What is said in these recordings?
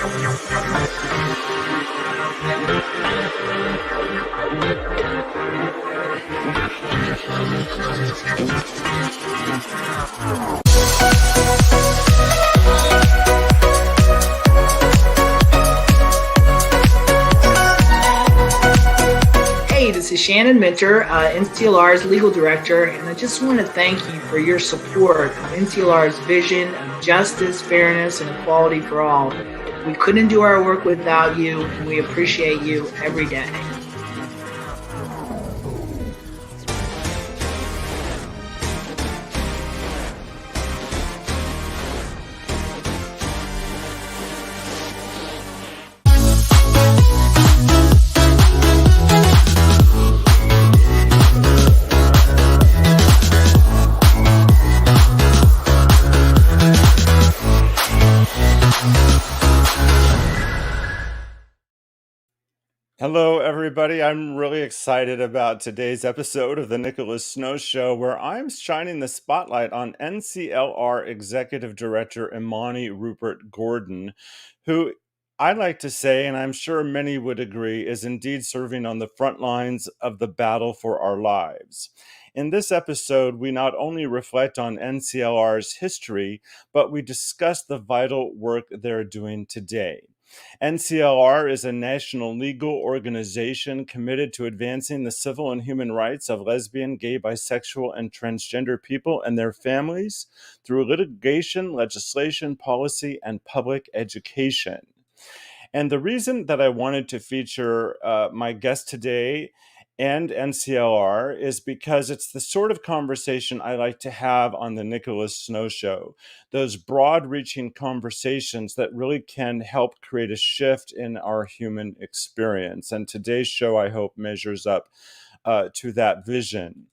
Hey, this is Shannon Minter, NCLR's legal director, and I just want to thank you for your support of NCLR's vision of justice, fairness, and equality for all. We couldn't do our work without you, and we appreciate you every day. Hello, everybody. I'm really excited about today's episode of the Nicholas Snow Show, where I'm shining the spotlight on NCLR Executive Director Imani Rupert-Gordon, who I like to say, and I'm sure many would agree, is indeed serving on the front lines of the battle for our lives. In this episode, we not only reflect on NCLR's history, but we discuss the vital work they're doing today. NCLR is a national legal organization committed to advancing the civil and human rights of lesbian, gay, bisexual, and transgender people and their families through litigation, legislation, policy, and public education. And the reason that I wanted to feature my guest today and NCLR is because it's the sort of conversation I like to have on the Nicholas Snow Show. Those broad-reaching conversations that really can help create a shift in our human experience. And today's show, I hope, measures up to that vision.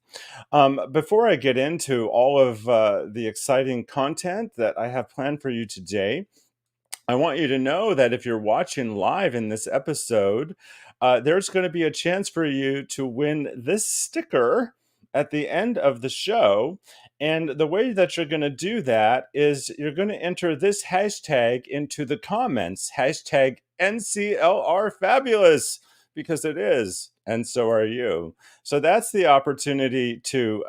Before I get into all of the exciting content that I have planned for you today, I want you to know that if you're watching live in this episode, there's going to be a chance for you to win this sticker at the end of the show. And the way that you're going to do that is you're going to enter this hashtag into the comments, hashtag NCLR Fabulous, because it is, and so are you. So that's the opportunity to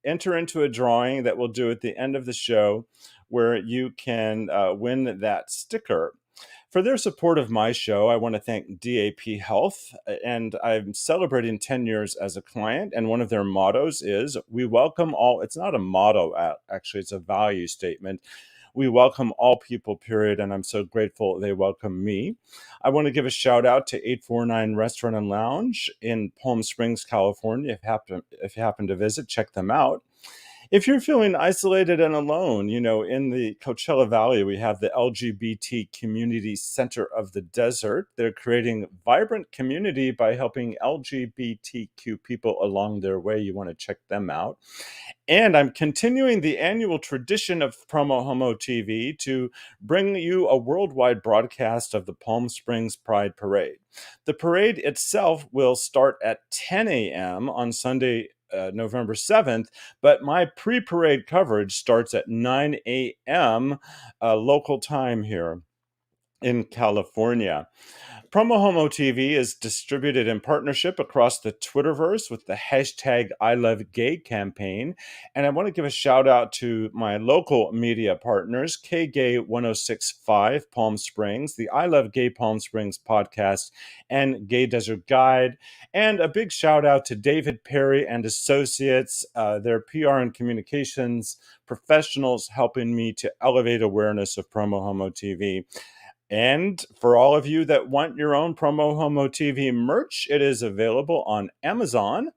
enter into a drawing that we'll do at the end of the show, where you can win that sticker. For their support of my show, I want to thank DAP Health, and I'm celebrating 10 years as a client, and one of their mottos is, we welcome all. It's not a motto, actually, it's a value statement. We welcome all people, period, and I'm so grateful they welcome me. I want to give a shout out to 849 Restaurant and Lounge in Palm Springs, California. If you happen to visit, check them out. If you're feeling isolated and alone, in the Coachella Valley, we have the LGBT Community Center of the Desert. They're creating vibrant community by helping LGBTQ people along their way. You want to check them out. And I'm continuing the annual tradition of PromoHomo.TV to bring you a worldwide broadcast of the Palm Springs Pride Parade. The parade itself will start at 10 a.m. on Sunday, November 7th, but my pre-parade coverage starts at 9 a.m. Local time here in California. PromoHomo.TV is distributed in partnership across the Twitterverse with the hashtag #ILoveGay campaign. And I want to give a shout out to my local media partners, KGay 1065 Palm Springs, the I Love Gay Palm Springs podcast, and Gay Desert Guide. And a big shout out to David Perry and Associates, their PR and communications professionals helping me to elevate awareness of PromoHomo.TV. And for all of you that want your own PromoHomo.TV merch, it is available on Amazon,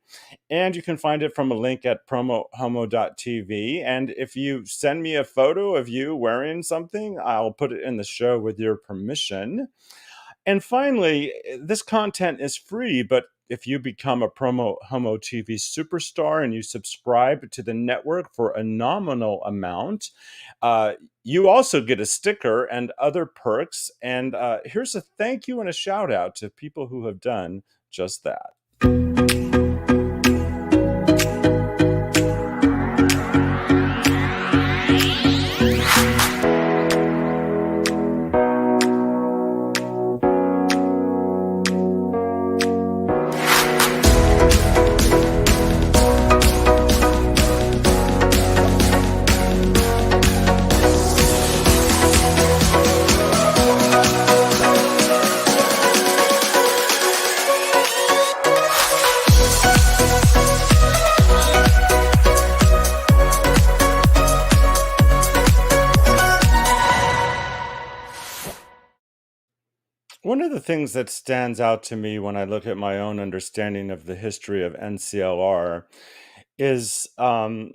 and you can find it from a link at PromoHomo.TV. And if you send me a photo of you wearing something, I'll put it in the show with your permission. And finally, this content is free, but if you become a PromoHomo.TV superstar and you subscribe to the network for a nominal amount, you also get a sticker and other perks. And here's a thank you and a shout out to people who have done just that. One of the things that stands out to me when I look at my own understanding of the history of NCLR is how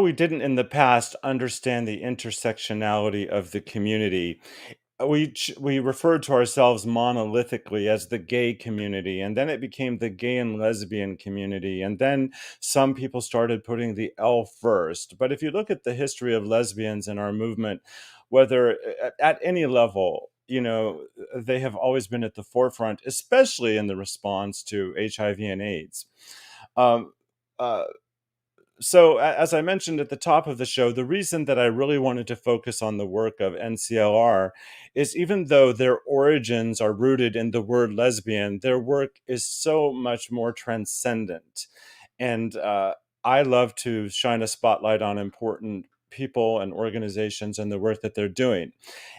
we didn't in the past understand the intersectionality of the community. We referred to ourselves monolithically as the gay community, and then it became the gay and lesbian community, and then some people started putting the L first. But if you look at the history of lesbians in our movement, whether at any level, they have always been at the forefront, especially in the response to HIV and AIDS. Um, uh, as I mentioned at the top of the show, the reason that I really wanted to focus on the work of NCLR is, even though their origins are rooted in the word lesbian, their work is so much more transcendent. And I love to shine a spotlight on important people and organizations and the work that they're doing.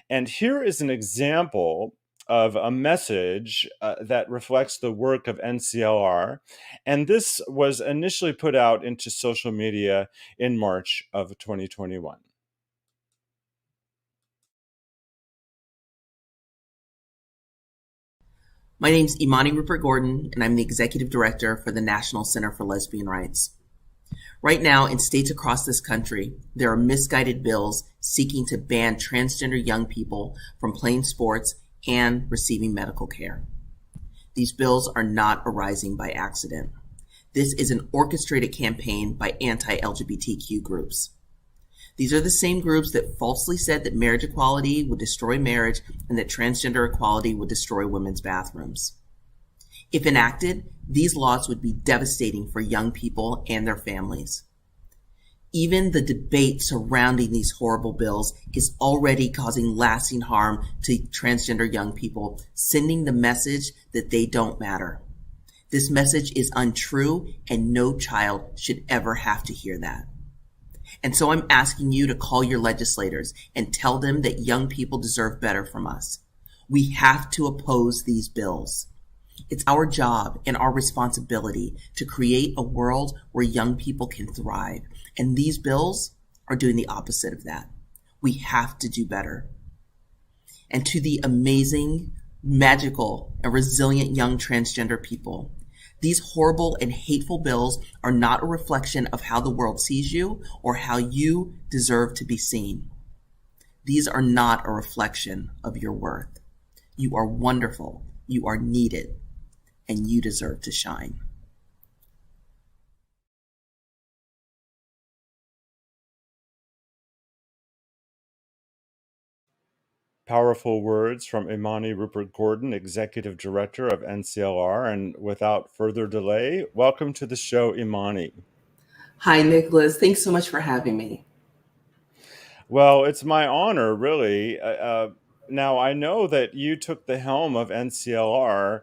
And here is an example of a message that reflects the work of NCLR. And this was initially put out into social media in March of 2021. My name's Imani Rupert-Gordon, and I'm the Executive Director for the National Center for Lesbian Rights. Right now, in states across this country, there are misguided bills seeking to ban transgender young people from playing sports and receiving medical care. These bills are not arising by accident. This is an orchestrated campaign by anti-LGBTQ groups. These are the same groups that falsely said that marriage equality would destroy marriage and that transgender equality would destroy women's bathrooms. If enacted, these laws would be devastating for young people and their families. Even the debate surrounding these horrible bills is already causing lasting harm to transgender young people, sending the message that they don't matter. This message is untrue, and no child should ever have to hear that. And so I'm asking you to call your legislators and tell them that young people deserve better from us. We have to oppose these bills. It's our job and our responsibility to create a world where young people can thrive. And these bills are doing the opposite of that. We have to do better. And to the amazing, magical, and resilient young transgender people, these horrible and hateful bills are not a reflection of how the world sees you or how you deserve to be seen. These are not a reflection of your worth. You are wonderful, you are needed, and you deserve to shine. Powerful words from Imani Rupert-Gordon, Executive Director of NCLR. And without further delay, welcome to the show, Imani. Hi, Nicholas. Thanks so much for having me. Well, it's my honor, really. Now, I know that you took the helm of NCLR.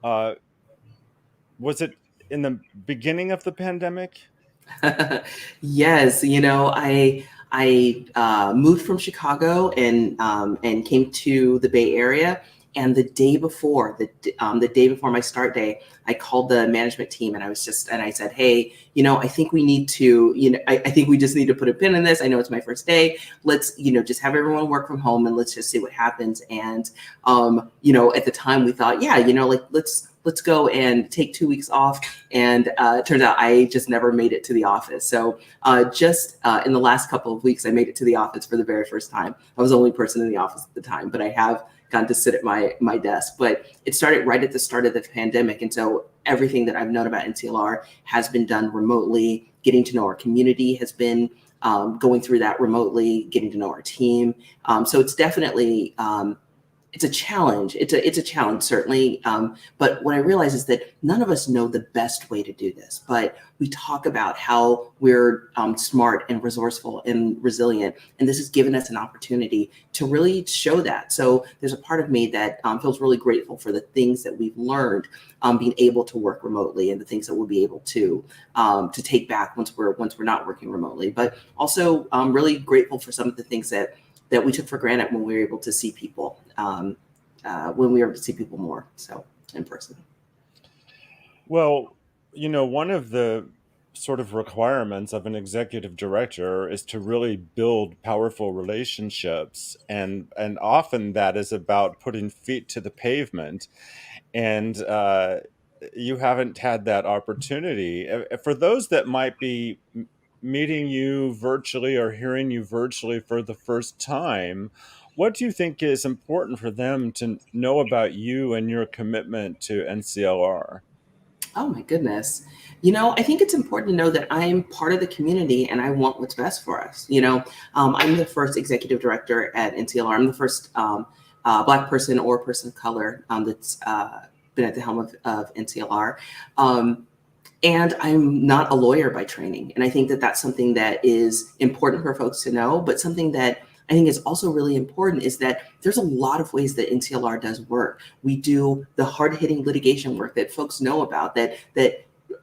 Uh, was it in the beginning of the pandemic? Yes, I moved from Chicago and came to the Bay Area. And the day before my start day, I called the management team and I said, hey, I think we need to, I think we just need to put a pin in this. I know it's my first day. Let's, just have everyone work from home and let's just see what happens. And, at the time we thought, yeah, let's go and take 2 weeks off. And it turns out I just never made it to the office. So just in the last couple of weeks, I made it to the office for the very first time. I was the only person in the office at the time, but I have gotten to sit at my desk. But it started right at the start of the pandemic. And so everything that I've known about NCLR has been done remotely. Getting to know our community has been going through that remotely, getting to know our team. So it's definitely it's a challenge. It's a challenge, certainly. But what I realize is that none of us know the best way to do this. But we talk about how we're smart and resourceful and resilient. And this has given us an opportunity to really show that. So there's a part of me that feels really grateful for the things that we've learned, being able to work remotely, and the things that we'll be able to take back once we're not working remotely. But also really grateful for some of the things that we took for granted when we were able to see people, more, so in person. Well, one of the sort of requirements of an executive director is to really build powerful relationships, and often that is about putting feet to the pavement, and you haven't had that opportunity. For those that might be meeting you virtually or hearing you virtually for the first time, what do you think is important for them to know about you and your commitment to NCLR? Oh my goodness. I think it's important to know that I'm part of the community and I want what's best for us. I'm the first executive director at NCLR. I'm the first Black person or person of color that's been at the helm of NCLR. And I'm not a lawyer by training. And I think that that's something that is important for folks to know, but something that I think is also really important is that there's a lot of ways that NCLR does work. We do the hard-hitting litigation work that folks know about, that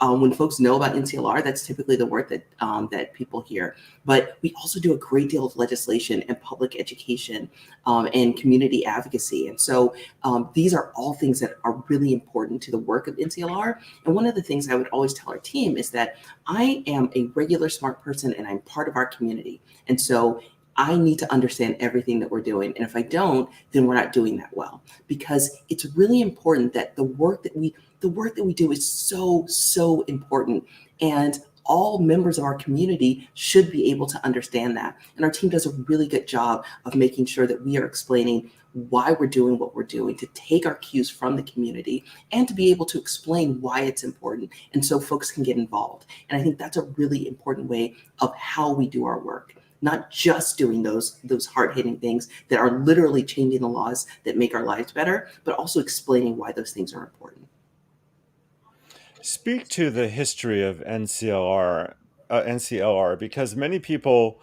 when folks know about NCLR, that's typically the work that people hear. But we also do a great deal of legislation and public education and community advocacy. And so these are all things that are really important to the work of NCLR. And one of the things I would always tell our team is that I am a regular smart person and I'm part of our community. And so I need to understand everything that we're doing. And if I don't, then we're not doing that well, because it's really important that the work that we do is so, so important. And all members of our community should be able to understand that. And our team does a really good job of making sure that we are explaining why we're doing what we're doing, to take our cues from the community and to be able to explain why it's important. And so folks can get involved. And I think that's a really important way of how we do our work. Not just doing those hard-hitting things that are literally changing the laws that make our lives better, but also explaining why those things are important. Speak to the history of NCLR, because many people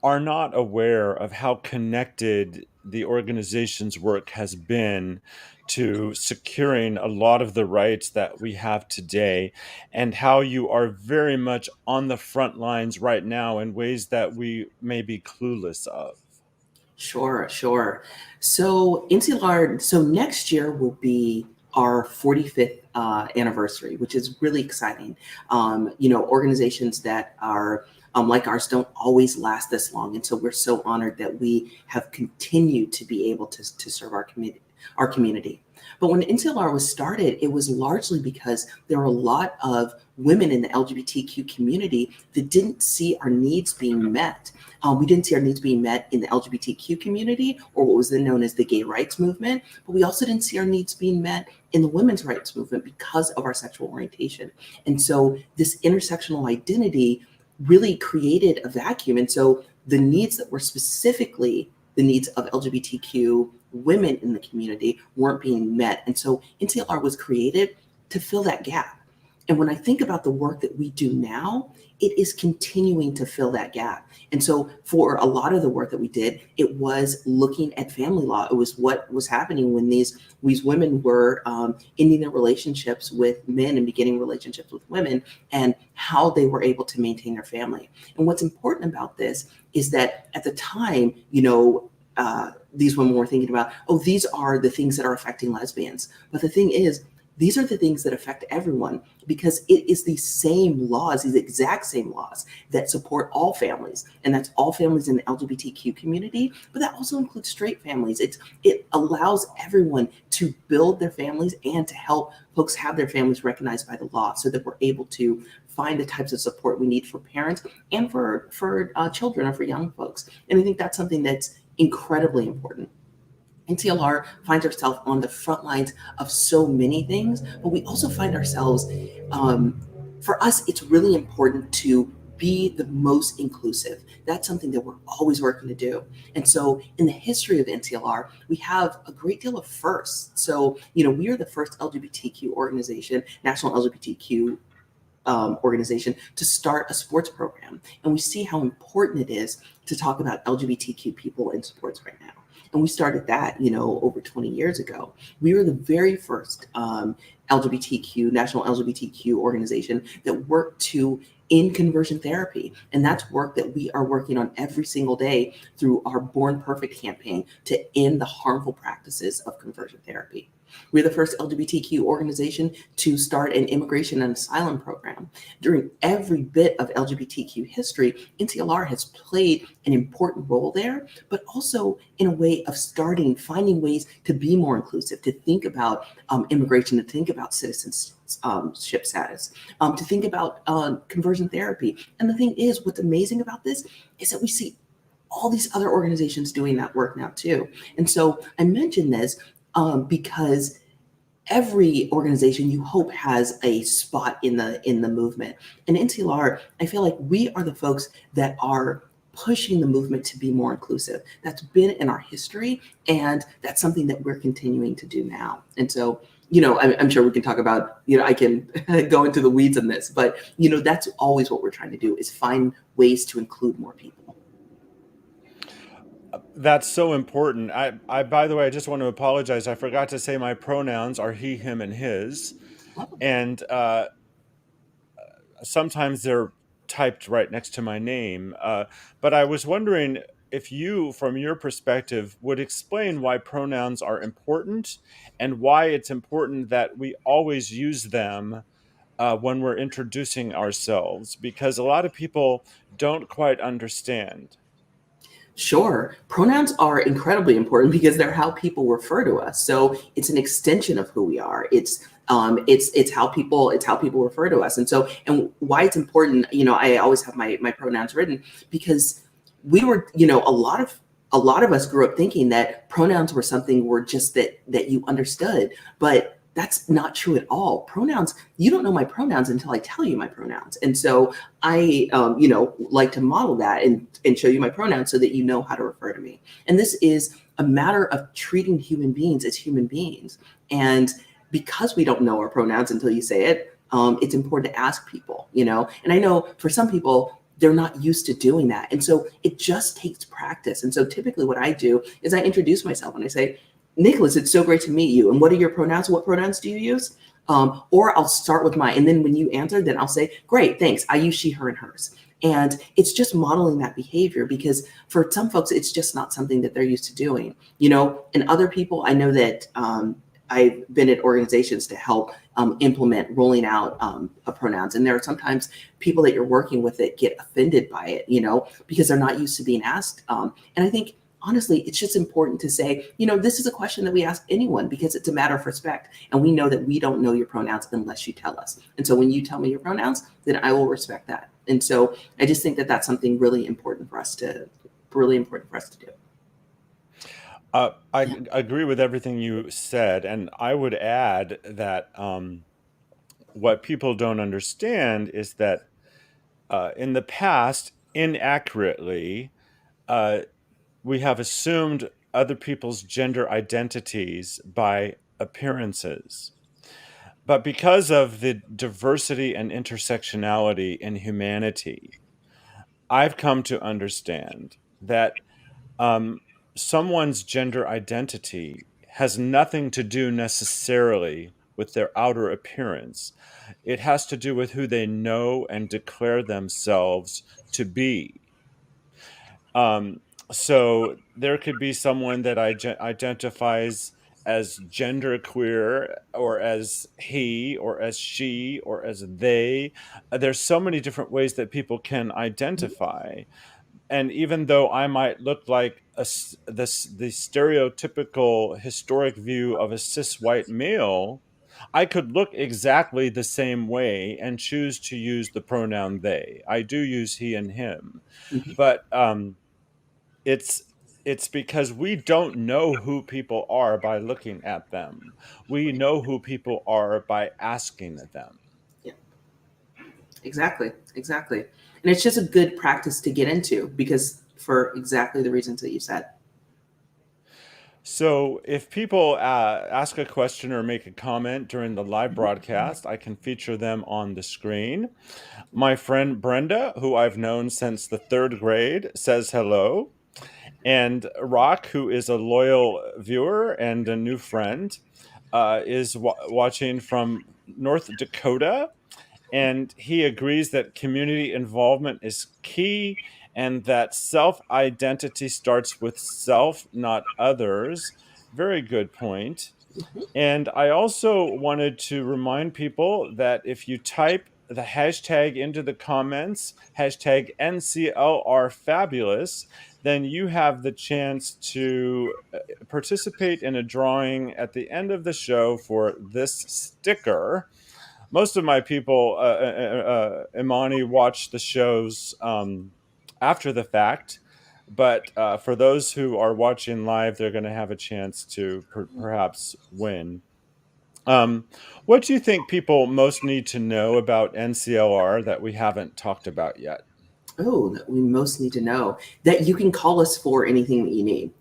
are not aware of how connected the organization's work has been to securing a lot of the rights that we have today, and how you are very much on the front lines right now in ways that we may be clueless of. Sure, sure. So NCLR, so next year will be our 45th anniversary, which is really exciting. Organizations that are like ours don't always last this long. And so we're so honored that we have continued to be able to serve our community. But when NCLR was started, it was largely because there were a lot of women in the LGBTQ community that didn't see our needs being met. We didn't see our needs being met in the LGBTQ community, or what was then known as the gay rights movement, but we also didn't see our needs being met in the women's rights movement because of our sexual orientation. And so this intersectional identity really created a vacuum. And so the needs that were specifically the needs of LGBTQ women in the community weren't being met. And so NCLR was created to fill that gap. And when I think about the work that we do now, it is continuing to fill that gap. And so for a lot of the work that we did, it was looking at family law. It was what was happening when these women were ending their relationships with men and beginning relationships with women, and how they were able to maintain their family. And what's important about this is that at the time, these women were thinking about, oh, these are the things that are affecting lesbians. But the thing is, these are the things that affect everyone, because it is these same laws, these exact same laws that support all families. And that's all families in the LGBTQ community, but that also includes straight families. It allows everyone to build their families and to help folks have their families recognized by the law, so that we're able to find the types of support we need for parents and for children or for young folks. And I think that's something that's incredibly important. NCLR finds ourselves on the front lines of so many things, but we also find ourselves, for us, it's really important to be the most inclusive. That's something that we're always working to do. And so in the history of NCLR, we have a great deal of firsts. So, we are the first LGBTQ organization, national LGBTQ organization, to start a sports program. And we see how important it is to talk about LGBTQ people in sports right now. And we started that, over 20 years ago. We were the very first national LGBTQ organization that worked to end conversion therapy. And that's work that we are working on every single day through our Born Perfect campaign to end the harmful practices of conversion therapy. We're the first LGBTQ organization to start an immigration and asylum program. During every bit of LGBTQ history, NCLR has played an important role there, but also in a way of finding ways to be more inclusive, to think about immigration, to think about citizenship status, to think about conversion therapy. And the thing is, what's amazing about this is that we see all these other organizations doing that work now too. And so I mention this because every organization you hope has a spot in the movement. And NCLR, I feel like we are the folks that are pushing the movement to be more inclusive. That's been in our history, and that's something that we're continuing to do now. And so, I'm sure we can talk about, I can go into the weeds on this, but, that's always what we're trying to do, is find ways to include more people. That's so important. By the way, I just want to apologize. I forgot to say my pronouns are he, him, and his. And sometimes they're typed right next to my name. But I was wondering if you, from your perspective, would explain why pronouns are important and why it's important that we always use them when we're introducing ourselves, because a lot of people don't quite understand. Sure. Pronouns are incredibly important because they're how people refer to us. So it's an extension of who we are. It's how people refer to us. And why it's important, I always have my pronouns written because we were, a lot of us grew up thinking that pronouns were something were just that you understood, but that's not true at all. Pronouns, you don't know my pronouns until I tell you my pronouns. And so I, like to model that and show you my pronouns so that you know how to refer to me. And this is a matter of treating human beings as human beings. And because we don't know our pronouns until you say it, it's important to ask people, and I know for some people, they're not used to doing that. And so it just takes practice. And so typically what I do is I introduce myself and I say, Nicholas, it's so great to meet you. And what are your pronouns? What pronouns do you use? Or I'll start with mine. And then when you answer, then I'll say, great, thanks. I use she, her, and hers. And it's just modeling that behavior because for some folks, it's just not something that they're used to doing. And other people, I know that I've been at organizations to help implement rolling out pronouns. And there are sometimes people that you're working with that get offended by it, because they're not used to being asked. And I think honestly, it's just important to say, this is a question that we ask anyone because it's a matter of respect. And we know that we don't know your pronouns unless you tell us. And so when you tell me your pronouns, then I will respect that. And so I just think that that's something really important for us to do. I agree with everything you said. And I would add that what people don't understand is that in the past, inaccurately, we have assumed other people's gender identities by appearances. But because of the diversity and intersectionality in humanity, I've come to understand that someone's gender identity has nothing to do necessarily with their outer appearance. It has to do with who they know and declare themselves to be. Um, so there could be someone that identifies as genderqueer or as he or as she or as they. There's so many different ways that people can identify. And even though I might look like the stereotypical historic view of a cis white male, I could look exactly the same way and choose to use the pronoun they. I do use he and him, but it's it's because we don't know who people are by looking at them. We know who people are by asking them. Yeah, exactly. And it's just a good practice to get into because for exactly the reasons that you said. So, if people ask a question or make a comment during the live broadcast, I can feature them on the screen. My friend Brenda, who I've known since the third grade, says hello. And Rock, who is a loyal viewer and a new friend, is watching from North Dakota. And he agrees that community involvement is key and that self identity starts with self, not others. Very good point. And I also wanted to remind people that if you type the hashtag into the comments, hashtag NCLR fabulous, then you have the chance to participate in a drawing at the end of the show for this sticker. Most of my people, Imani, watch the shows after the fact. But for those who are watching live, they're going to have a chance to perhaps win. What do you think people most need to know about NCLR that we haven't talked about yet? Oh, that we most need to know that you can call us for anything that you need.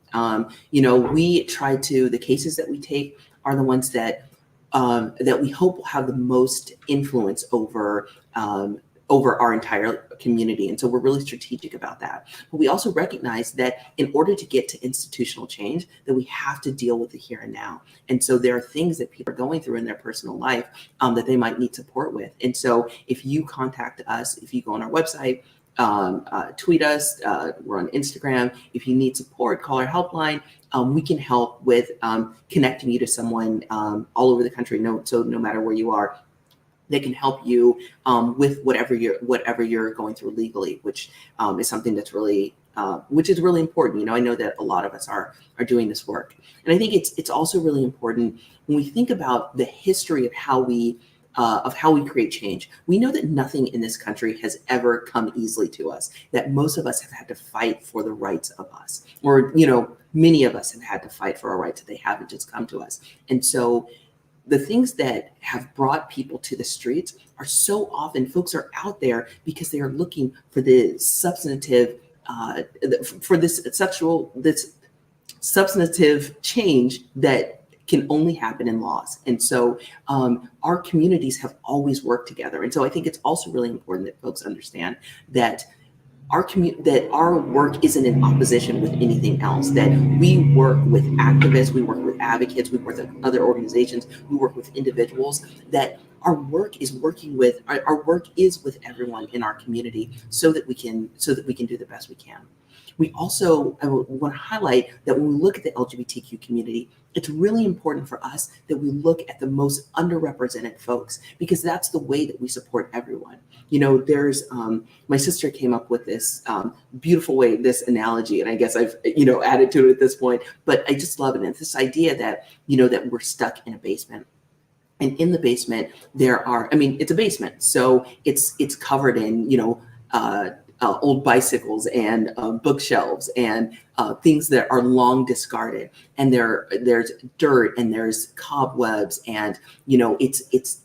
We try to, the cases that we take are the ones that we hope will have the most influence over our entire community. And so we're really strategic about that. But we also recognize that in order to get to institutional change, that we have to deal with the here and now. And so there are things that people are going through in their personal life that they might need support with. And so if you contact us, if you go on our website, tweet us, we're on Instagram. If you need support, call our helpline. We can help with connecting you to someone all over the country. So no matter where you are, they can help you with whatever you're going through legally, which is something that's really which is really important. I know that a lot of us are doing this work, and I think it's also really important when we think about the history of how we create change. We know that nothing in this country has ever come easily to us, that most of us have had to fight for the rights of us, or many of us have had to fight for our rights, that they haven't just come to us. And so the things that have brought people to the streets are so often folks are out there because they are looking for the substantive for this substantive change that can only happen in laws. And so our communities have always worked together. And so I think it's also really important that folks understand that our work isn't in opposition with anything else, that we work with activists, we work with advocates, we work with other organizations, we work with individuals, that our work is with everyone in our community so that we can do the best we can. We also want to highlight that when we look at the LGBTQ community, it's really important for us that we look at the most underrepresented folks, because that's the way that we support everyone. There's my sister came up with this beautiful way, this analogy, and I guess I've added to it at this point, but I just love it. And it's this idea that that we're stuck in a basement. And in the basement, it's a basement. So it's covered in, old bicycles and bookshelves and things that are long discarded. And there's dirt and there's cobwebs and, it's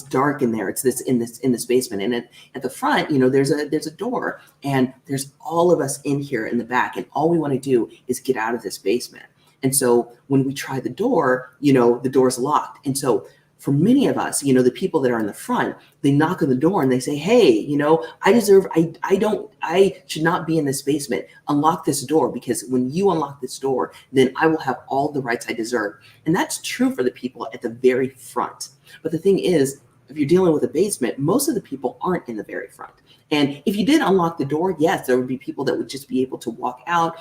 dark in there. It's in this basement. And at the front, there's a door, and there's all of us in here in the back. And all we want to do is get out of this basement. And so when we try the door, the door's locked. And so for many of us, the people that are in the front, they knock on the door and they say, hey, I should not be in this basement. Unlock this door, because when you unlock this door, then I will have all the rights I deserve. And that's true for the people at the very front. But the thing is, if you're dealing with a basement, most of the people aren't in the very front. And if you did unlock the door, yes, there would be people that would just be able to walk out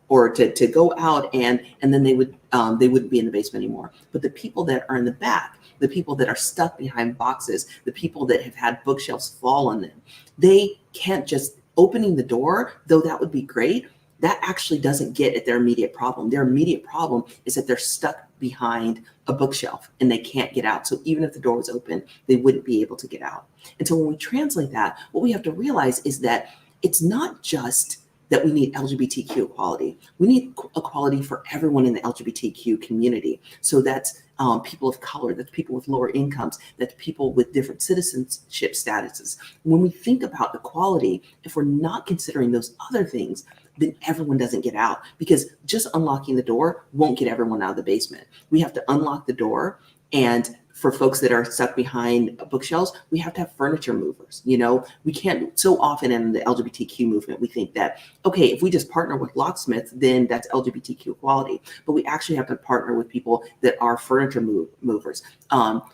or to go out, and then they wouldn't be in the basement anymore. But the people that are in the back, the people that are stuck behind boxes, the people that have had bookshelves fall on them, they can't just opening the door, though that would be great. That actually doesn't get at their immediate problem. Their immediate problem is that they're stuck behind a bookshelf and they can't get out. So even if the door was open, they wouldn't be able to get out. And so when we translate that, what we have to realize is that it's not just that we need LGBTQ equality. We need equality for everyone in the LGBTQ community. So that's people of color, that's people with lower incomes, that's people with different citizenship statuses. When we think about equality, if we're not considering those other things, then everyone doesn't get out, because just unlocking the door won't get everyone out of the basement. We have to unlock the door, and for folks that are stuck behind bookshelves, we have to have furniture movers. We can't, so often in the LGBTQ movement, we think that, okay, if we just partner with locksmiths, then that's LGBTQ equality. But we actually have to partner with people that are furniture movers,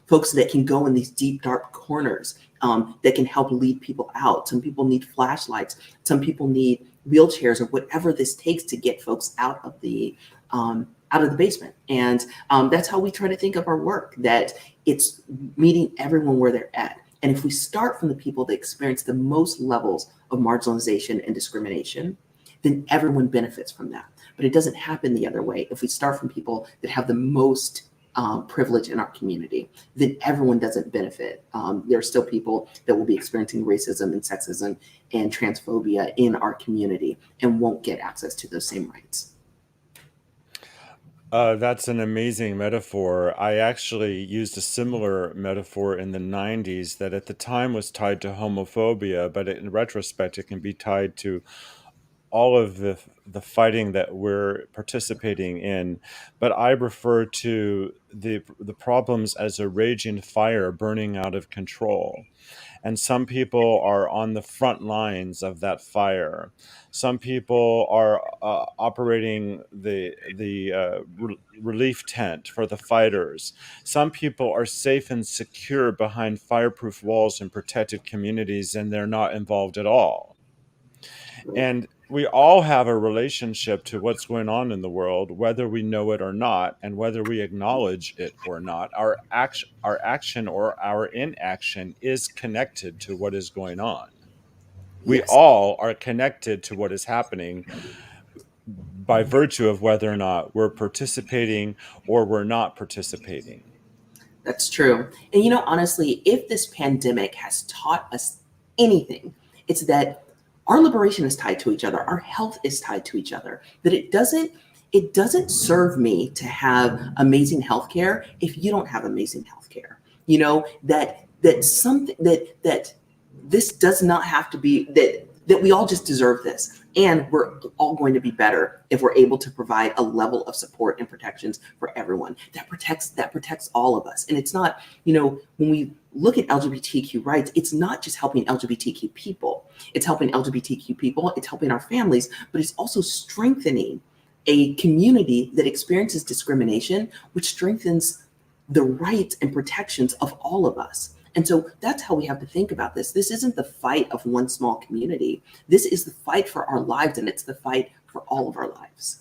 folks that can go in these deep, dark corners, that can help lead people out. Some people need flashlights. Some people need wheelchairs, or whatever this takes to get folks out of the out of the basement. And that's how we try to think of our work, that it's meeting everyone where they're at. And if we start from the people that experience the most levels of marginalization and discrimination, then everyone benefits from that. But it doesn't happen the other way. If we start from people that have the most privilege in our community, then everyone doesn't benefit. There are still people that will be experiencing racism and sexism and transphobia in our community and won't get access to those same rights. That's an amazing metaphor. I actually used a similar metaphor in the 90s that at the time was tied to homophobia, but in retrospect, it can be tied to all of the fighting that we're participating in. But I refer to the problems as a raging fire burning out of control. And some people are on the front lines of that fire. Some people are operating the relief tent for the fighters. Some people are safe and secure behind fireproof walls and protected communities, and they're not involved at all. And we all have a relationship to what's going on in the world, whether we know it or not, and whether we acknowledge it or not. Our action or our inaction is connected to what is going on. We Yes. all are connected to what is happening by virtue of whether or not we're participating or we're not participating. That's true. And honestly, if this pandemic has taught us anything, it's that our liberation is tied to each other. Our health is tied to each other. That it doesn't serve me to have amazing healthcare if you don't have amazing healthcare. That something that this does not have to be that we all just deserve this. And we're all going to be better if we're able to provide a level of support and protections for everyone that protects all of us. And it's not, when we look at LGBTQ rights, it's not just helping LGBTQ people. It's helping LGBTQ people, it's helping our families, but it's also strengthening a community that experiences discrimination, which strengthens the rights and protections of all of us. And so that's how we have to think about this. This isn't the fight of one small community. This is the fight for our lives, and it's the fight for all of our lives.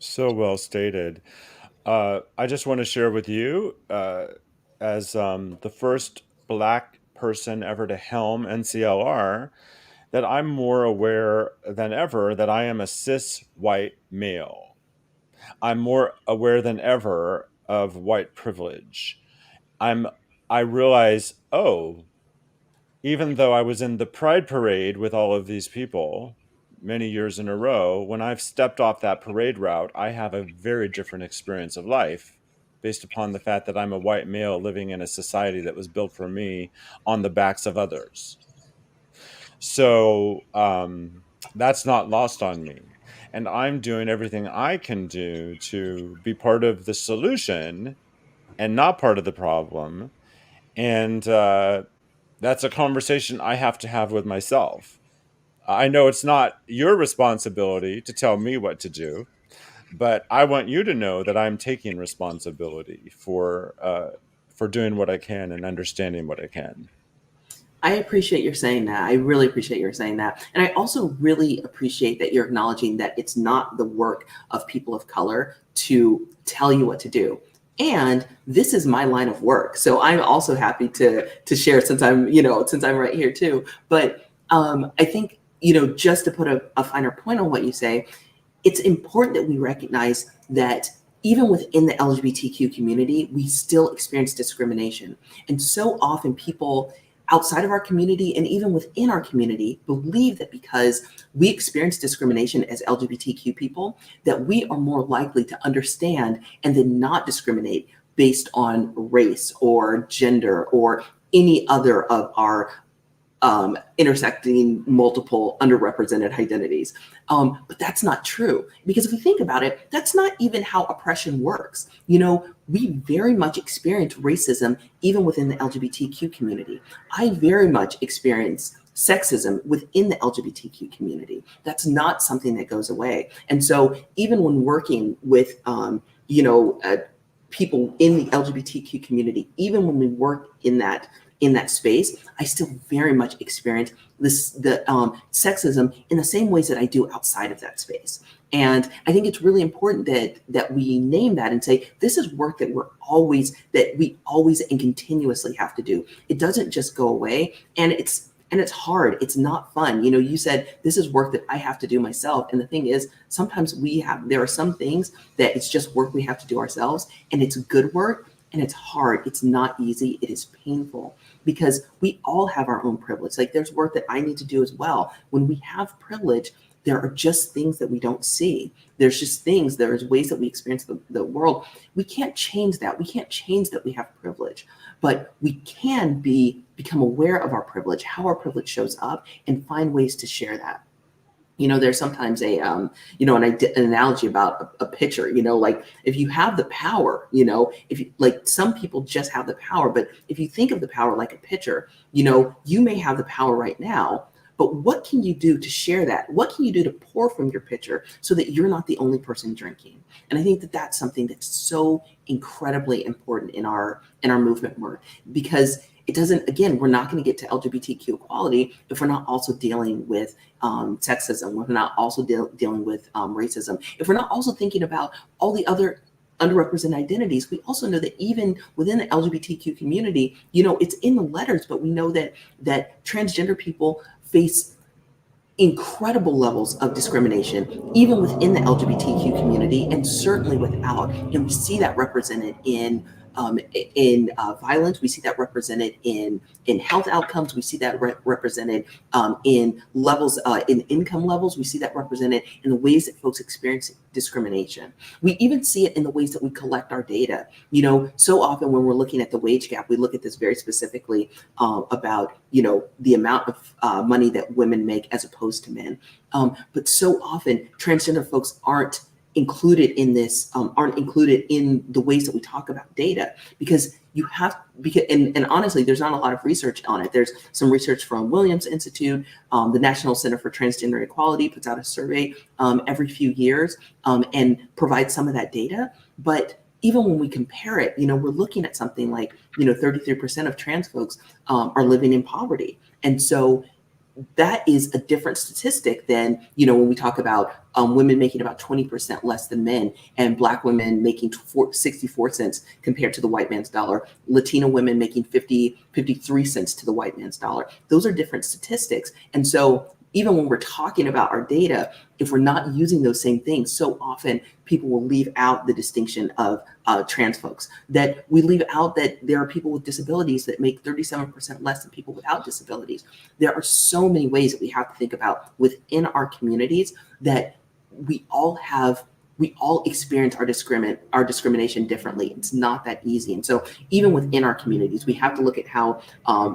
So well stated. I just want to share with you, as the first Black person ever to helm NCLR, that I'm more aware than ever that I am a cis white male. I'm more aware than ever of white privilege. I realize, even though I was in the Pride Parade with all of these people many years in a row, when I've stepped off that parade route, I have a very different experience of life based upon the fact that I'm a white male living in a society that was built for me on the backs of others. So that's not lost on me. And I'm doing everything I can do to be part of the solution and not part of the problem. And that's a conversation I have to have with myself. I know it's not your responsibility to tell me what to do, but I want you to know that I'm taking responsibility for doing what I can and understanding what I can. I appreciate your saying that. I really appreciate your saying that. And I also really appreciate that you're acknowledging that it's not the work of people of color to tell you what to do. And this is my line of work. So I'm also happy to share since I'm right here too. But I think, just to put a finer point on what you say, it's important that we recognize that even within the LGBTQ community, we still experience discrimination. And so often people outside of our community and even within our community believe that because we experience discrimination as LGBTQ people, that we are more likely to understand and then not discriminate based on race or gender or any other of our intersecting multiple underrepresented identities. But that's not true, because if we think about it, that's not even how oppression works. We very much experience racism even within the LGBTQ community. I very much experience sexism within the LGBTQ community. That's not something that goes away. And so even when working with, people in the LGBTQ community, even when we work in that in that space, I still very much experience the sexism in the same ways that I do outside of that space. And I think it's really important that we name that and say, this is work that we always and continuously have to do. It doesn't just go away, and it's hard. It's not fun. You said this is work that I have to do myself. And the thing is, sometimes there are some things that it's just work we have to do ourselves, and it's good work, and it's hard. It's not easy. It is painful, because we all have our own privilege. Like, there's work that I need to do as well. When we have privilege, there are just things that we don't see. There's ways that we experience the world. We can't change that. We can't change that we have privilege, but we can become aware of our privilege, how our privilege shows up, and find ways to share that. There's sometimes an analogy about a pitcher, like, if you have the power, if you, like, some people just have the power, but if you think of the power like a pitcher, you may have the power right now, but what can you do to share that? What can you do to pour from your pitcher so that you're not the only person drinking? And I think that that's something that's so incredibly important in our movement work, because it doesn't, again, we're not going to get to LGBTQ equality if we're not also dealing with sexism, if we're not also dealing with racism, if we're not also thinking about all the other underrepresented identities. We also know that even within the LGBTQ community, it's in the letters, but we know that transgender people face incredible levels of discrimination, even within the LGBTQ community, and certainly without. And we see that represented in violence. We see that represented in health outcomes. We see that represented in levels, in income levels. We see that represented in the ways that folks experience discrimination. We even see it in the ways that we collect our data. So often when we're looking at the wage gap, we look at this very specifically about the amount of money that women make as opposed to men. But so often transgender folks aren't included in this, aren't included in the ways that we talk about data, because and honestly, there's not a lot of research on it. There's some research from Williams Institute. The National Center for Transgender Equality puts out a survey every few years and provides some of that data. But even when we compare it, we're looking at something like, 33% of trans folks are living in poverty. And so that is a different statistic than, when we talk about women making about 20% less than men, and Black women making 64 cents compared to the white man's dollar, Latino women making 53 cents to the white man's dollar. Those are different statistics. And so even when we're talking about our data, if we're not using those same things, so often people will leave out the distinction of trans folks, that we leave out that there are people with disabilities that make 37% less than people without disabilities. There are so many ways that we have to think about within our communities that we all experience our discrimination differently. It's not that easy. And so even within our communities, we have to look at how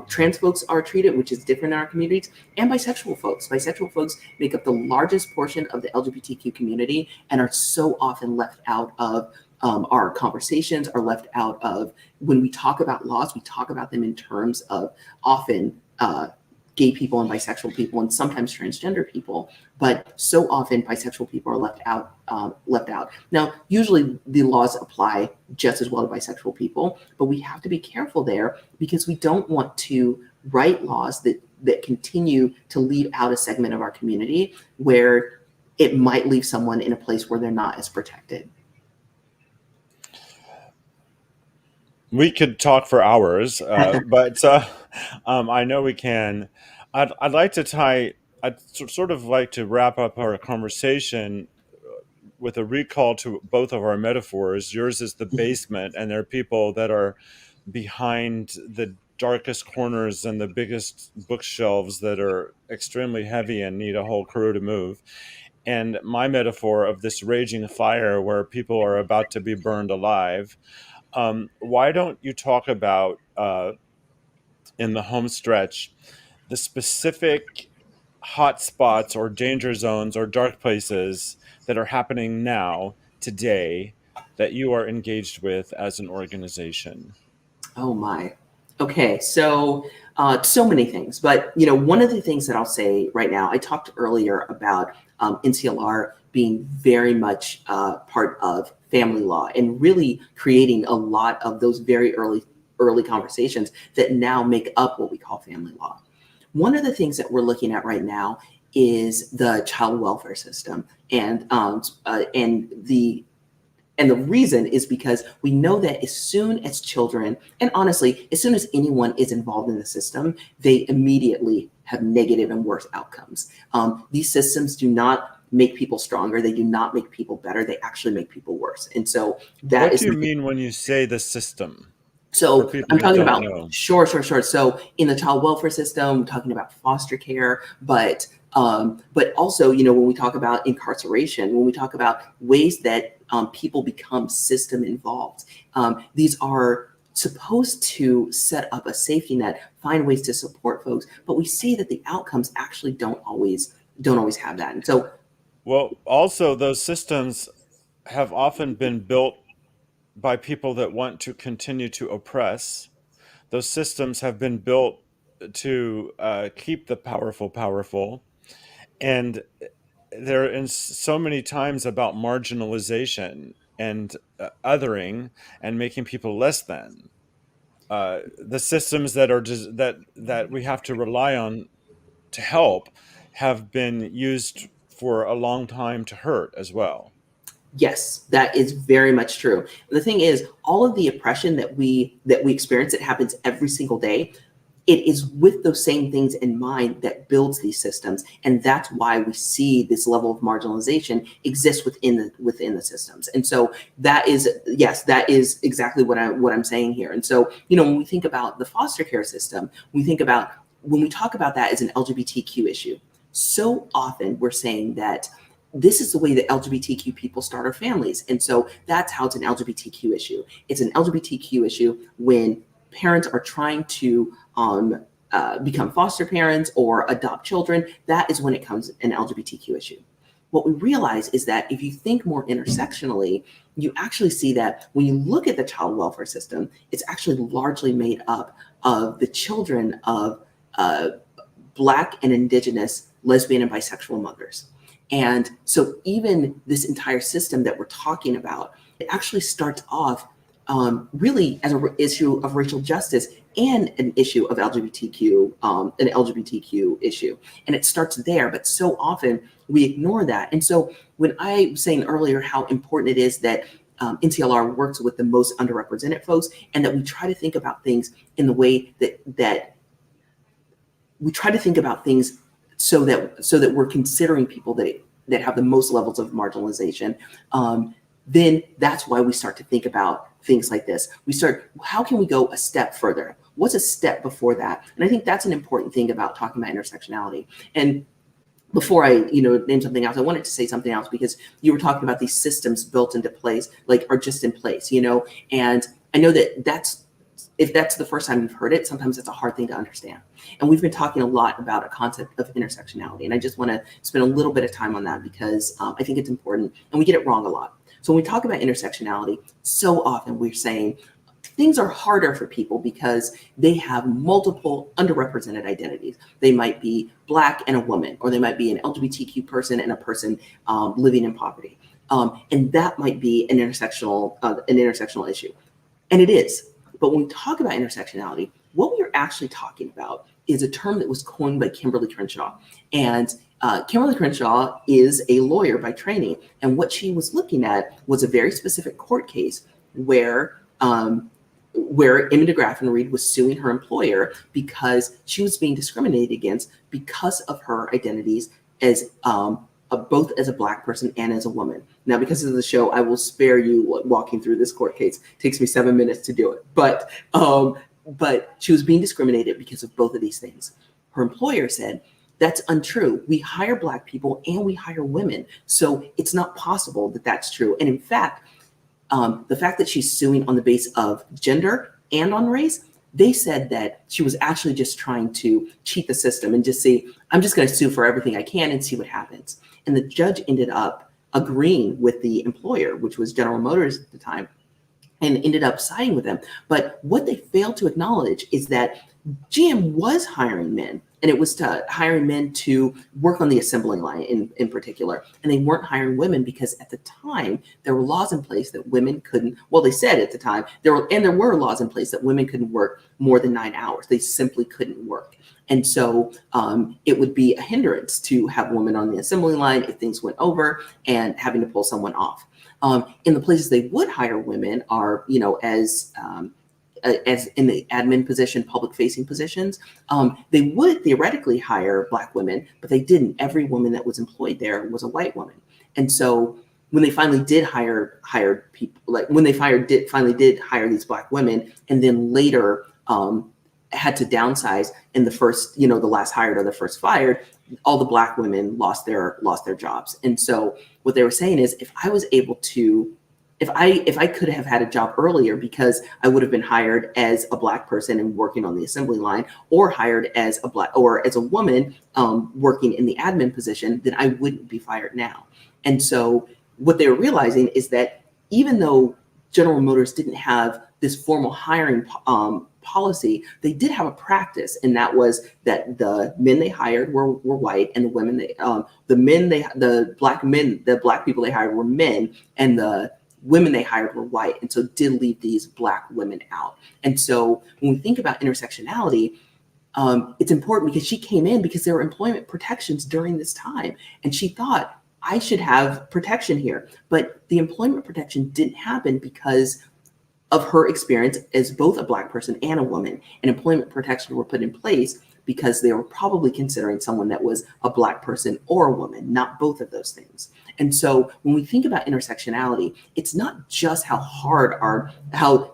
trans folks are treated, which is different in our communities, and bisexual folks. Bisexual folks make up the largest portion of the LGBTQ community and are so often left out of our conversations, are left out of, when we talk about laws, we talk about them in terms of often gay people and bisexual people, and sometimes transgender people, but so often bisexual people are left out. Now, usually the laws apply just as well to bisexual people, but we have to be careful there, because we don't want to write laws that continue to leave out a segment of our community where it might leave someone in a place where they're not as protected. We could talk for hours, but I know we can. I'd like to I'd sort of like to wrap up our conversation with a recall to both of our metaphors. Yours is the basement, and there are people that are behind the darkest corners and the biggest bookshelves that are extremely heavy and need a whole crew to move. And my metaphor of this raging fire where people are about to be burned alive. Why don't you talk about, in the home stretch, the specific hot spots or danger zones or dark places that are happening now, today, that you are engaged with as an organization? Oh my. Okay, so so many things, but one of the things that I'll say right now, I talked earlier about NCLR being very much part of family law and really creating a lot of those very early early conversations that now make up what we call family law. One of the things that we're looking at right now is the child welfare system, and the reason is because we know that as soon as children, and honestly, as soon as anyone is involved in the system, they immediately have negative and worse outcomes. These systems do not make people stronger. They do not make people better. They actually make people worse. And so that What is. do you mean when you say the system? For So people I'm that talking don't about, know. sure. So in the child welfare system, we're talking about foster care, but also, when we talk about incarceration, when we talk about ways that people become system involved, these are supposed to set up a safety net, find ways to support folks, but we see that the outcomes actually don't always have that. And so, Well, also those systems have often been built by people that want to continue to oppress. Those systems have been built to keep the powerful powerful, and they're in so many times about marginalization and othering and making people less than. The systems that are just that we have to rely on to help have been used for a long time to hurt as well. yes, that is very much true. The thing is, all of the oppression that we experience, it happens every single day. It is with those same things in mind that builds these systems, and that's why we see this level of marginalization exist within the systems. And so that is, yes, that is exactly what I'm saying here. And so, when we think about the foster care system, when we talk about that as an LGBTQ issue, so often we're saying that this is the way that LGBTQ people start our families. And so that's how it's an LGBTQ issue. It's an LGBTQ issue when parents are trying to become foster parents or adopt children. That is when it becomes an LGBTQ issue. What we realize is that if you think more intersectionally, you actually see that when you look at the child welfare system, it's actually largely made up of the children of Black and Indigenous lesbian and bisexual mothers. And so even this entire system that we're talking about, it actually starts off really as an issue of racial justice and an issue of LGBTQ, an LGBTQ issue. And it starts there, but so often we ignore that. And so when I was saying earlier how important it is that NCLR works with the most underrepresented folks, and that we try to think about things in the way that we try to think about things so that we're considering people that have the most levels of marginalization, then that's why we start to think about things like this. How can we go a step further? What's a step before that? And I think that's an important thing about talking about intersectionality. And before I, name something else, I wanted to say something else, because you were talking about these systems built into place, are just in place, and I know if that's the first time you've heard it, sometimes it's a hard thing to understand. And we've been talking a lot about a concept of intersectionality. And I just want to spend a little bit of time on that, because I think it's important, and we get it wrong a lot. So when we talk about intersectionality, so often we're saying things are harder for people because they have multiple underrepresented identities. They might be Black and a woman, or they might be an LGBTQ person and a person living in poverty. And that might be an intersectional issue. And it is. But when we talk about intersectionality, what we're actually talking about is a term that was coined by Kimberly Crenshaw. And Kimberly Crenshaw is a lawyer by training. And what she was looking at was a very specific court case where Amy DeGraff and Reed was suing her employer because she was being discriminated against because of her identities as both as a Black person and as a woman. Now, because of the show, I will spare you walking through this court case. It takes me 7 minutes to do it. But she was being discriminated because of both of these things. Her employer said, that's untrue. We hire Black people and we hire women. So it's not possible that that's true. And in fact, the fact that she's suing on the base of gender and on race, they said that she was actually just trying to cheat the system and just say, I'm just going to sue for everything I can and see what happens. And the judge ended up agreeing with the employer, which was General Motors at the time, and ended up siding with them. But what they failed to acknowledge is that GM was hiring men and it was to hiring men to work on the assembly line in particular. And they weren't hiring women because at the time there were laws in place that women couldn't, well, they said at the time there were laws in place that women couldn't work more than 9 hours. They simply couldn't work. And so it would be a hindrance to have women on the assembly line if things went over and having to pull someone off. In the places they would hire women are, as in the admin position, public facing positions, they would theoretically hire Black women, but they didn't. Every woman that was employed there was a white woman. And so when they finally did hire people, like when they finally did hire these Black women, and then later had to downsize in the first, the last hired or the first fired, all the Black women lost their jobs. And so what they were saying is, if I could have had a job earlier because I would have been hired as a Black person and working on the assembly line, or hired as a woman working in the admin position, then I wouldn't be fired now. And so what they were realizing is that even though General Motors didn't have this formal hiring policy, they did have a practice, and that was that the men they hired were white, and the women the Black people they hired were men, and the women they hired were white, and so did leave these Black women out. And so when we think about intersectionality, it's important because she came in because there were employment protections during this time, and she thought, I should have protection here. But the employment protection didn't happen because of her experience as both a Black person and a woman. And employment protections were put in place because they were probably considering someone that was a Black person or a woman, not both of those things. And so when we think about intersectionality, it's not just how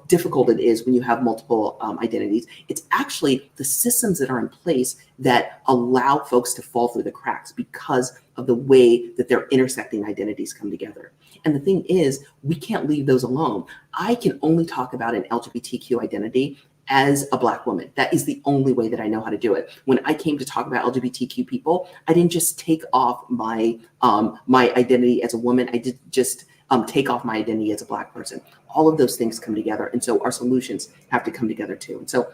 difficult it is when you have multiple identities. It's actually the systems that are in place that allow folks to fall through the cracks because of the way that their intersecting identities come together. And the thing is, we can't leave those alone. I can only talk about an LGBTQ identity as a Black woman. That is the only way that I know how to do it. When I came to talk about LGBTQ people, I didn't just take off my identity as a woman. I did just take off my identity as a Black person. All of those things come together, and so our solutions have to come together too. And so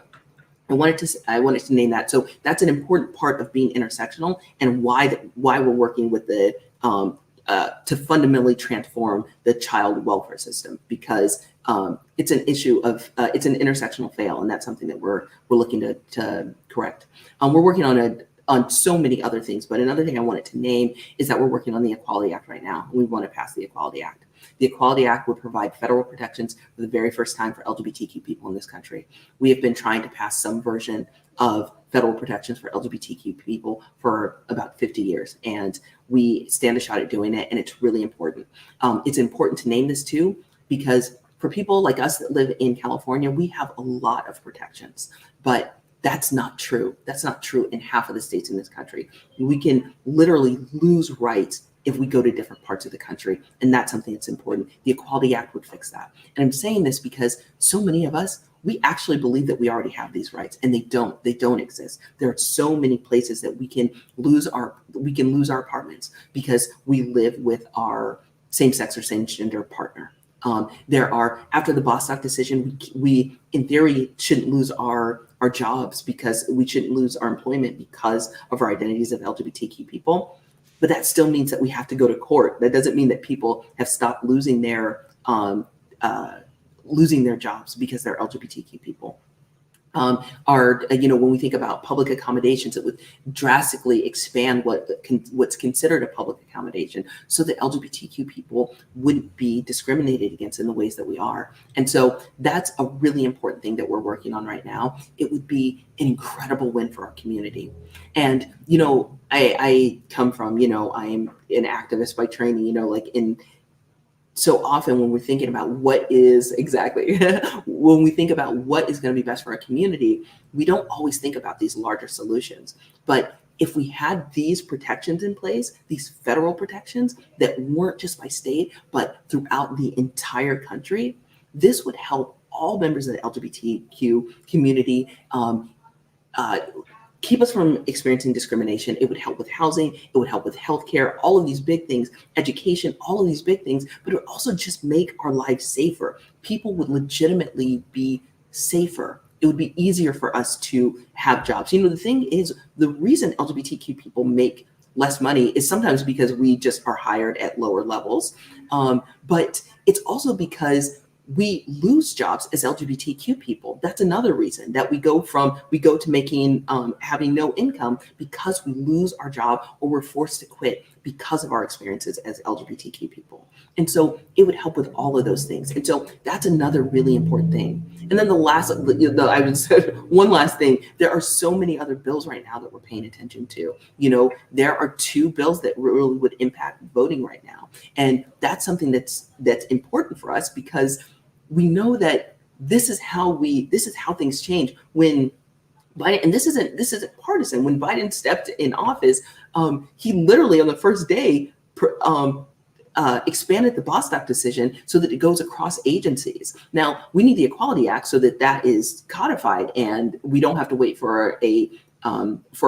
I wanted to name that. So that's an important part of being intersectional, and why we're working with the to fundamentally transform the child welfare system, because it's an issue of it's an intersectional fail, and that's something that we're looking to correct. We're working on so many other things, but another thing I wanted to name is that we're working on the Equality Act right now. We want to pass the Equality Act. The Equality Act would provide federal protections for the very first time for LGBTQ people in this country. We have been trying to pass some version of federal protections for LGBTQ people for about 50 years, and we stand a shot at doing it, and it's really important. It's important to name this too, because for people like us that live in California, we have a lot of protections, but that's not true. That's not true in half of the states in this country. We can literally lose rights if we go to different parts of the country, and that's something that's important. The Equality Act would fix that. And I'm saying this because so many of us, we actually believe that we already have these rights, and they don't exist. There are so many places that we can lose our apartments because we live with our same-sex or same-gender partner. There are, after the Bostock decision, we in theory shouldn't lose our jobs, because we shouldn't lose our employment because of our identities of LGBTQ people. But that still means that we have to go to court. That doesn't mean that people have stopped losing their jobs because they're LGBTQ people. When we think about public accommodations, it would drastically expand what's considered a public accommodation, so that LGBTQ people wouldn't be discriminated against in the ways that we are. And so that's a really important thing that we're working on right now. It would be an incredible win for our community. And, I come from, I'm an activist by training, so often when we're thinking about when we think about what is going to be best for our community, we don't always think about these larger solutions. But if we had these protections in place, these federal protections that weren't just by state, but throughout the entire country, this would help all members of the LGBTQ community keep us from experiencing discrimination. It would help with housing. It would help with healthcare, all of these big things, education, all of these big things, but it would also just make our lives safer. People would legitimately be safer it would be easier for us to have jobs. The thing is, the reason LGBTQ people make less money is sometimes because we just are hired at lower levels. But it's also because we lose jobs as LGBTQ people. That's another reason that we go to making, having no income because we lose our job or we're forced to quit because of our experiences as LGBTQ people. And so it would help with all of those things. And so that's another really important thing. And then I would say one last thing, there are so many other bills right now that we're paying attention to. There are 2 bills that really would impact voting right now. And that's something that's important for us because we know that this is how things change when Biden, and this isn't partisan. When Biden stepped in office, he literally on the first day expanded the Bostock decision so that it goes across agencies. Now we need the Equality Act so that is codified, and we don't have to wait for a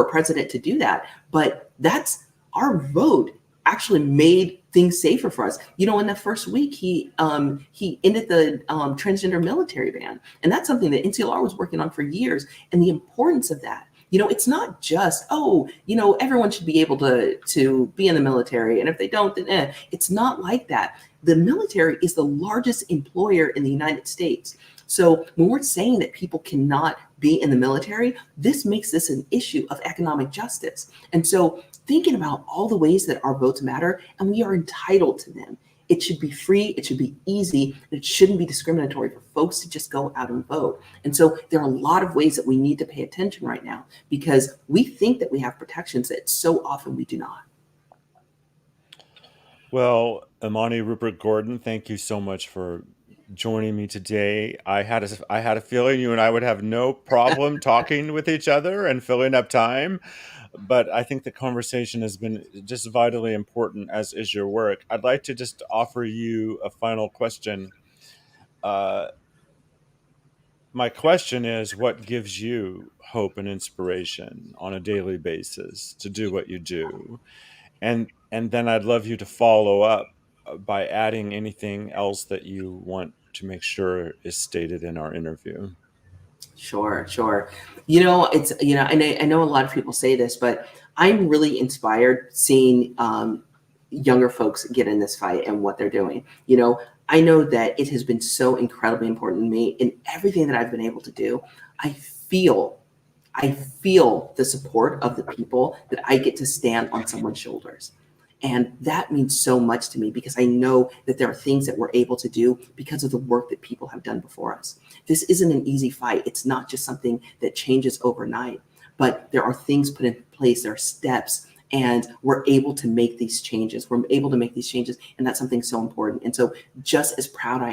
president to do that. But that's our vote actually made things safer for us. In the first week, he ended the transgender military ban, and that's something that NCLR was working on for years. And the importance of that, it's not just everyone should be able to be in the military, and if they don't, then it's not like that. The military is the largest employer in the United States. So when we're saying that people cannot be in the military, this makes this an issue of economic justice. And so thinking about all the ways that our votes matter, and we are entitled to them. It should be free, it should be easy, and it shouldn't be discriminatory for folks to just go out and vote. And so there are a lot of ways that we need to pay attention right now because we think that we have protections that so often we do not. Well, Imani Rupert-Gordon, thank you so much for joining me today. I had a feeling you and I would have no problem talking with each other and filling up time, but I think the conversation has been just vitally important, as is your work. I'd like to just offer you a final question. My question is, what gives you hope and inspiration on a daily basis to do what you do? And then I'd love you to follow up by adding anything else that you want to make sure is stated in our interview. Sure. It's I know a lot of people say this, but I'm really inspired seeing younger folks get in this fight and what they're doing. I know that it has been so incredibly important to me in everything that I've been able to do. I feel the support of the people that I get to stand on someone's shoulders. And that means so much to me because I know that there are things that we're able to do because of the work that people have done before us. This isn't an easy fight. It's not just something that changes overnight, but there are things put in place, there are steps, and we're able to make these changes. And that's something so important. And so just as proud as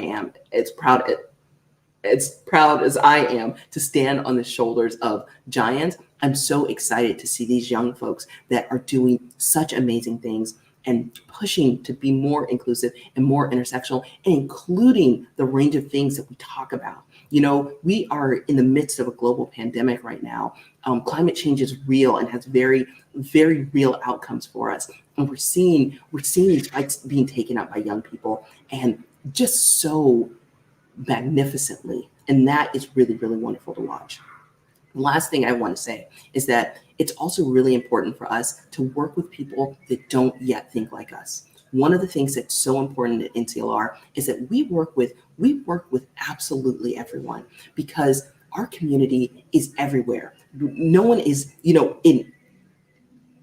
I am to stand on the shoulders of giants, I'm so excited to see these young folks that are doing such amazing things and pushing to be more inclusive and more intersectional and including the range of things that we talk about. We are in the midst of a global pandemic right now. Climate change is real and has very, very real outcomes for us. And we're seeing these fights being taken up by young people and just so magnificently. And that is really, really wonderful to watch. The last thing I want to say is that it's also really important for us to work with people that don't yet think like us. One of the things that's so important at NCLR is that we work with absolutely everyone because our community is everywhere. No one is,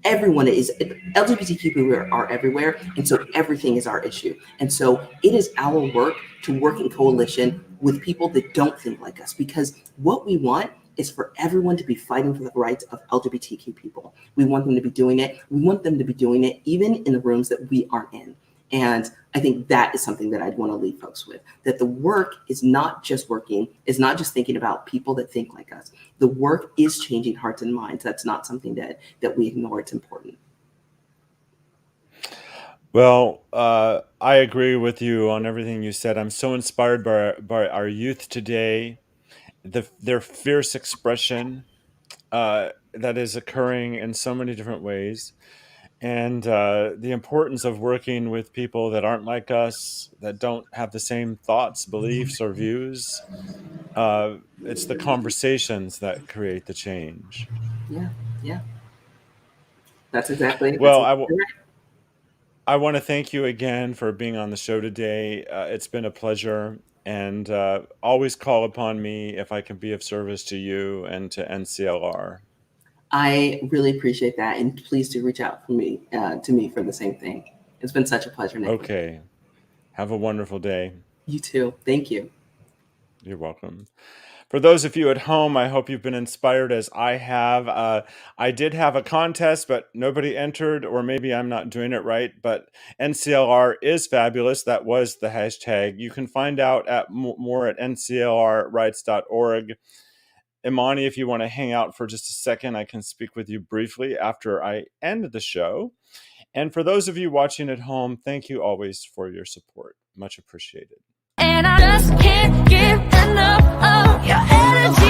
everyone is LGBTQ people are everywhere, and so everything is our issue. And so it is our work to work in coalition with people that don't think like us, because what we want is for everyone to be fighting for the rights of LGBTQ people. We want them to be doing it. We want them to be doing it even in the rooms that we aren't in. And I think that is something that I'd want to leave folks with, that the work is not just thinking about people that think like us. The work is changing hearts and minds. That's not something that we ignore. It's important. Well, I agree with you on everything you said. I'm so inspired by our youth today, their fierce expression that is occurring in so many different ways. and the importance of working with people that aren't like us, that don't have the same thoughts, beliefs, or views. It's the conversations that create the change. Yeah. That's exactly Well, right. I want to thank you again for being on the show today. It's been a pleasure, and always call upon me if I can be of service to you and to NCLR. I really appreciate that, and please do reach out to me for the same thing. It's been such a pleasure, Nick. Okay. Have a wonderful day. You too. Thank you. You're welcome. For those of you at home, I hope you've been inspired as I have. I did have a contest, but nobody entered, or maybe I'm not doing it right. But NCLR is fabulous. That was the hashtag. You can find out at more at nclrrights.org. Imani, if you want to hang out for just a second, I can speak with you briefly after I end the show. And for those of you watching at home, thank you always for your support. Much appreciated. And I just can't get enough of your energy.